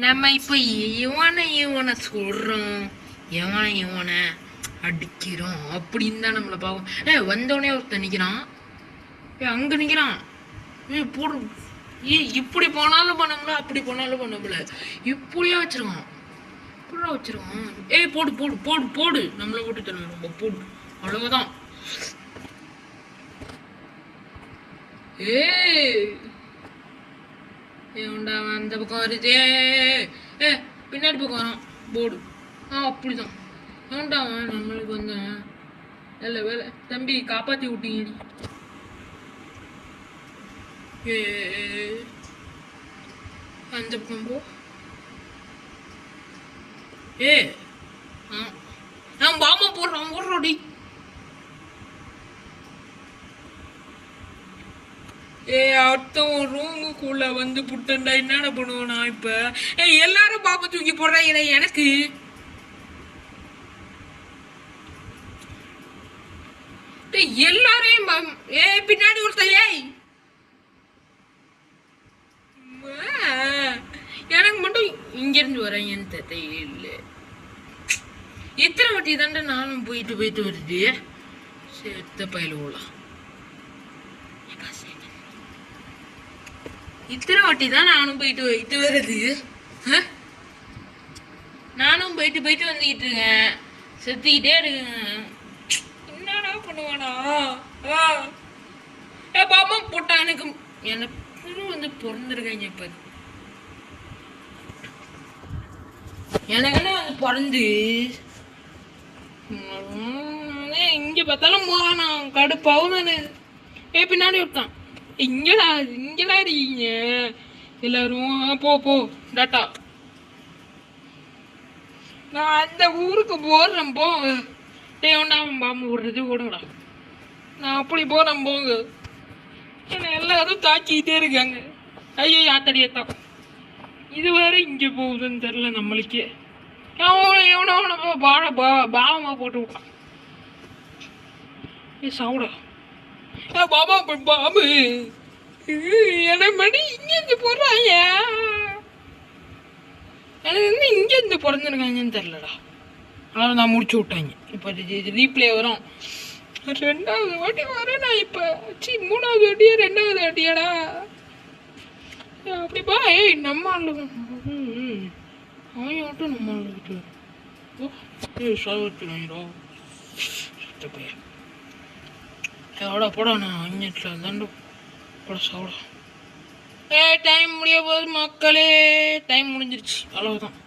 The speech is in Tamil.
நம்ம இப்போ இவனை சொல்கிறோம், இவனை அடிக்கிறோம் அப்படின்னு தான் நம்மளை பார்க்கும். வந்தோடனே ஒருத்தன் நிற்கிறான், அங்கே நிற்கிறான், போடு, இப்படி போனாலும் பண்ண அப்படி போனாலும் பண்ண இப்படியா வச்சிருக்கான், இப்படியா வச்சிருக்கான். போடு போடு போடு போடு, நம்மளை போட்டு தருவேன், ரொம்ப போடு, அவ்வளவுதான். ஏண்டா அந்த பக்கம் வருதே, பின்னாடி பக்கம் வரான், போடு. அப்படிதான் ஏண்டா நம்மளுக்கு வந்தேன். வேலை வேலை தம்பி, காப்பாற்றி விட்டீங்கடி. அந்த பக்கம் போ. நான் பாமா போடுறோடி. அடுத்தவன் ரூமுக்குள்ள வந்து புட்டண்டா என்னென்ன பண்ணுவேன் நான் இப்ப. எல்லாரும் பாப்பா தூக்கி போடுறாங்க எனக்கு. எல்லாரையும் பின்னாடி ஒருத்தையே எனக்கு மட்டும் இங்க இருந்து வரேன்னு தெரியல. இத்தனை வாட்டி தாண்டா நானும் போயிட்டு வருது. செத்த பயில போலாம். இத்தனை வாட்டி தான் நானும் போயிட்டு வருது. நானும் போயிட்டு வந்துக்கிட்டு இருக்கேன், செத்துக்கிட்டே இருக்கேன். என்னடா பண்ணுவானா? பாப்பா போட்டா எனக்கு வந்து பிறந்திருக்காங்க. இப்ப எனக்குன்னு வந்து பிறந்து இங்க பார்த்தாலும் போறானா, கடுப்பாவும். பின்னாடி இருக்கான், இங்கடா இருக்கீங்க எல்லாரும், போ டாட்டா. நான் அந்த ஊருக்கு போடுறேன், போங்க. ஒன்றா பாம்பு விடுறது ஓடுங்கடா, நான் அப்படி போறேன், போங்க. என்னை எல்லாரும் தாக்கிக்கிட்டே இருக்காங்க. ஐயோ ஆத்தடியத்தான், இதுவரை இங்கே போகுதுன்னு தெரில நம்மளுக்கே. எவனோ பாவமா போட்டு விட்டான். சவுடா பாபா பாபு என்ன மணி இங்கேருந்து போடுறாங்க. எனக்கு வந்து இங்கேருந்து பிறந்திருக்காங்கன்னு தெரிலடா. அதனால நான் முடிச்சு விட்டாங்க. இப்போ ரீப்ளே வரும், 2வது வாட்டி வரேன் நான். இப்போ 3வது வாட்டியா 2வது வாட்டியாடா அப்படிப்பா. நம்ம அவன் மட்டும் நம்ம ஆளுக்கிட்டு சாவிட்டுடா பையன். எவ்வளோ போட நான் அங்கேட்டில் தாண்டு போட சாவிட. டைம் முடிய போகுது மக்களே, டைம் முடிஞ்சிருச்சு, அவ்வளவுதான்.